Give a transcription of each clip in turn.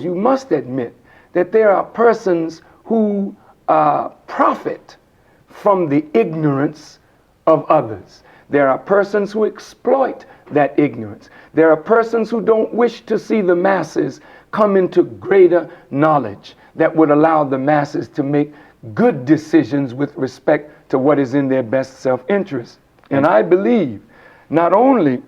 You must admit that there are persons who profit from the ignorance of others. There are persons who exploit that ignorance. There are persons who don't wish to see the masses come into greater knowledge that would allow the masses to make good decisions with respect to what is in their best self-interest. And I believe not only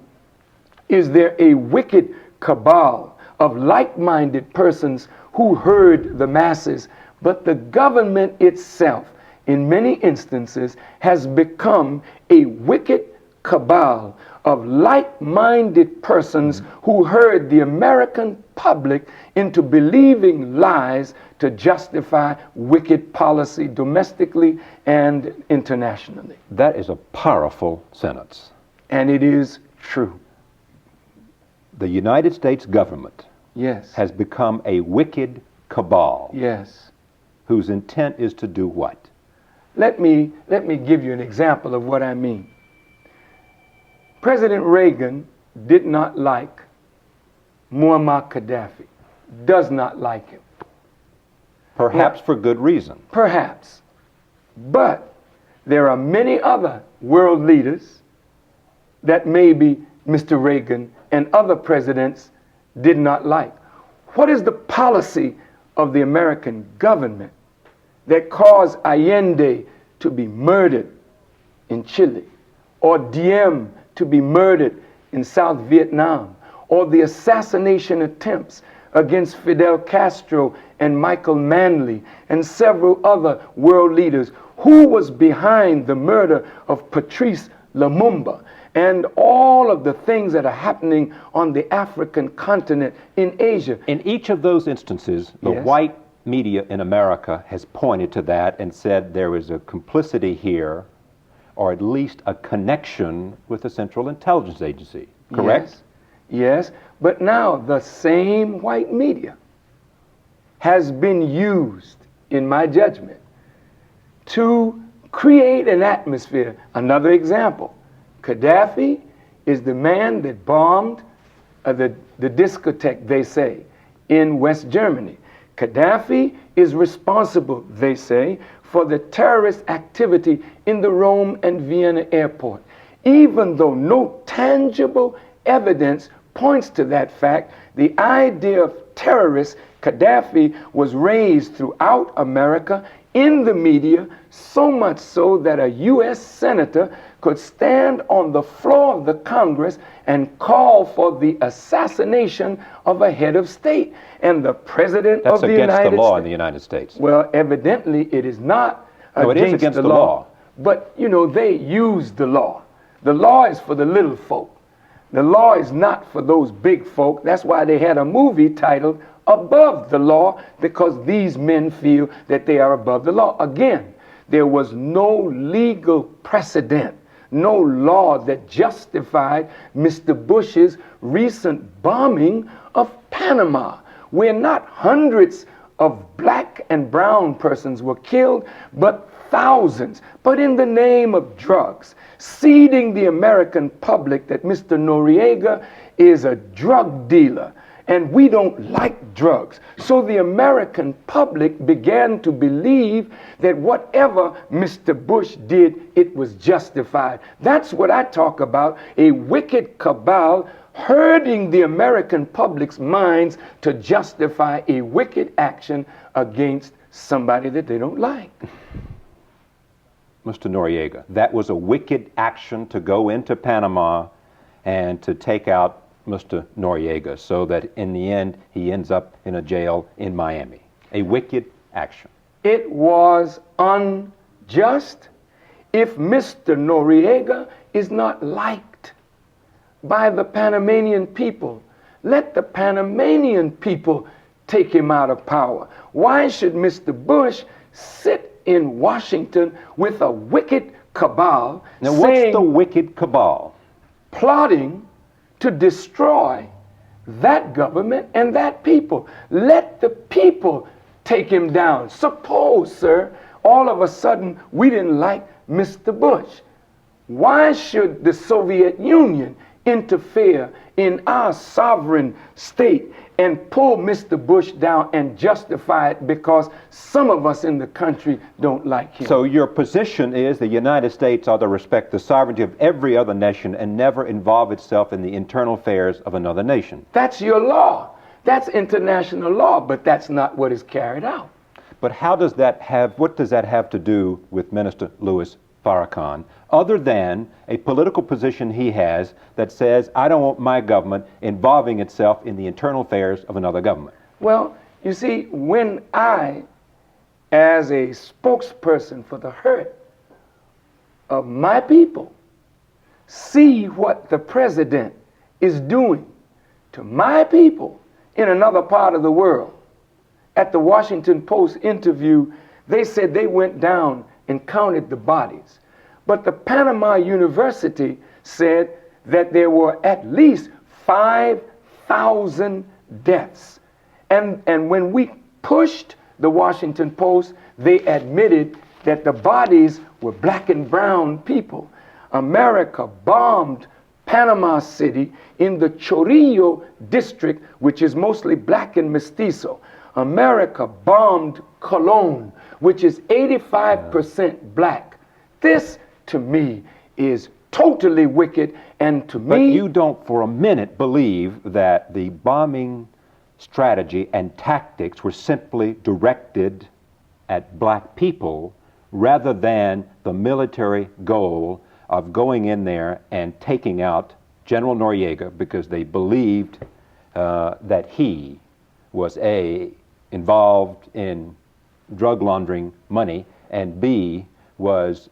is there a wicked cabal of like-minded persons who herd the masses, but the government itself, in many instances, has become a wicked cabal of like-minded persons who herd the American public into believing lies to justify wicked policy domestically and internationally. That is a powerful sentence. And it is true. The United States government, yes, has become a wicked cabal, yes, whose intent is to do what? Let me give you an example of what I mean. President Reagan did not like Muammar Gaddafi, does not like him. Perhaps for good reason. Perhaps. But there are many other world leaders that maybe Mr. Reagan and other presidents did not like. What is the policy of the American government that caused Allende to be murdered in Chile, or Diem to be murdered in South Vietnam, or the assassination attempts against Fidel Castro and Michael Manley and several other world leaders? Who was behind the murder of Patrice Lumumba and all of the things that are happening on the African continent, in Asia? In each of those instances, the Yes. white media in America has pointed to that and said there is a complicity here, or at least a connection with the Central Intelligence Agency, correct? Yes, but now the same white media has been used, in my judgment, to create an atmosphere. Another example, Gaddafi is the man that bombed the discotheque, they say, in West Germany. Gaddafi is responsible, they say, for the terrorist activity in the Rome and Vienna airport. Even though no tangible evidence points to that fact, the idea of terrorists, Gaddafi, was raised throughout America in the media, so much so that a U.S. senator could stand on the floor of the Congress and call for the assassination of a head of state. And the president of the United States... That's against the law in the United States. Well, evidently it is not No, it is against the law. But, you know, they use the law. The law is for the little folk. The law is not for those big folk. That's why they had a movie titled Above the Law, because these men feel that they are above the law. Again, there was no legal precedent, no law that justified Mr. Bush's recent bombing of Panama, where not hundreds of black and brown persons were killed, but thousands, but in the name of drugs, seeding the American public that Mr. Noriega is a drug dealer, and we don't like drugs. So the American public began to believe that whatever Mr. Bush did, it was justified. That's what I talk about, a wicked cabal herding the American public's minds to justify a wicked action against somebody that they don't like. Mr. Noriega, that was a wicked action to go into Panama and to take out Mr. Noriega so that in the end he ends up in a jail in Miami. A wicked action. It was unjust. If Mr. Noriega is not liked by the Panamanian people, let the Panamanian people take him out of power. Why should Mr. Bush sit in Washington with a wicked cabal? Now, what's the wicked cabal? Plotting to destroy that government and that people. Let the people take him down. Suppose, sir, all of a sudden we didn't like Mr. Bush. Why should the Soviet Union interfere in our sovereign state and pull Mr. Bush down and justify it because some of us in the country don't like him. So your position is the United States ought to respect the sovereignty of every other nation and never involve itself in the internal affairs of another nation. That's your law. That's international law, but that's not what is carried out. But what does that have to do with Minister Louis Farrakhan, other than a political position he has that says, I don't want my government involving itself in the internal affairs of another government? Well, you see, when I, as a spokesperson for the hurt of my people, see what the president is doing to my people in another part of the world. At the Washington Post interview, they said they went down and counted the bodies. But the Panama University said that there were at least 5,000 deaths. And when we pushed the Washington Post, they admitted that the bodies were black and brown people. America bombed Panama City in the Chorillo district, which is mostly black and mestizo. America bombed Cologne, which is 85% black. This, to me, is totally wicked, and to me... But you don't for a minute believe that the bombing strategy and tactics were simply directed at black people rather than the military goal of going in there and taking out General Noriega because they believed that he was A, involved in drug laundering money, and B, was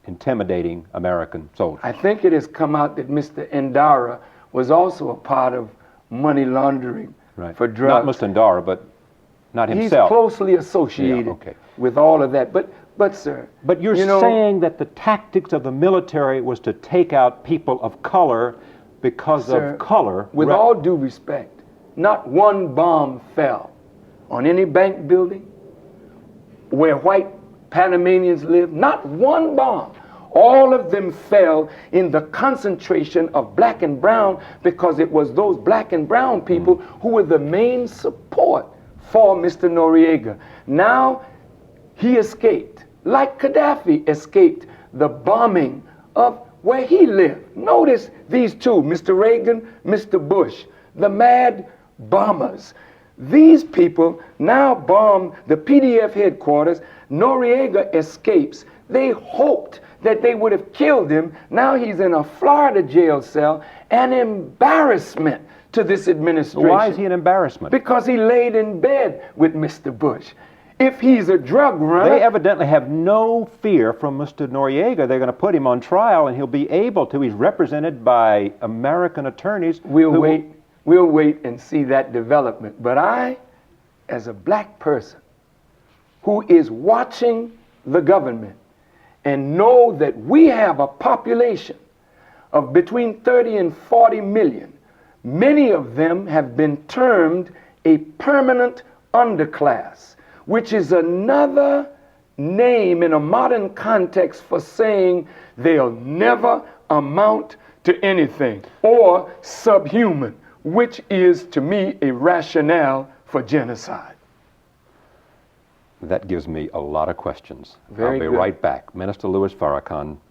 intimidating American soldiers. I think it has come out that Mr. Ndara was also a part of money laundering for drugs. Not Mr. Ndara, but not himself. He's closely associated with all of that. But sir... But you're saying that the tactics of the military was to take out people of color because of color. With all due respect, not one bomb fell on any bank building where white Panamanians live. Not one bomb. All of them fell in the concentration of black and brown because it was those black and brown people who were the main support for Mr. Noriega. Now he escaped, like Gaddafi escaped the bombing of where he lived. Notice these two, Mr. Reagan, Mr. Bush, the mad bombers. These people now bomb the PDF headquarters. Noriega escapes. They hoped that they would have killed him. Now he's in a Florida jail cell, an embarrassment to this administration. Why is he an embarrassment? Because he laid in bed with Mr. Bush. If he's a drug runner... They evidently have no fear from Mr. Noriega. They're going to put him on trial, and he'll be able to. He's represented by American attorneys. We'll wait and see that development. But I, as a black person who is watching the government and know that we have a population of between 30 and 40 million, many of them have been termed a permanent underclass, which is another name in a modern context for saying they'll never amount to anything, or subhuman, which is to me a rationale for genocide. That gives me a lot of questions. Very I'll be good. right back. Minister Louis Farrakhan,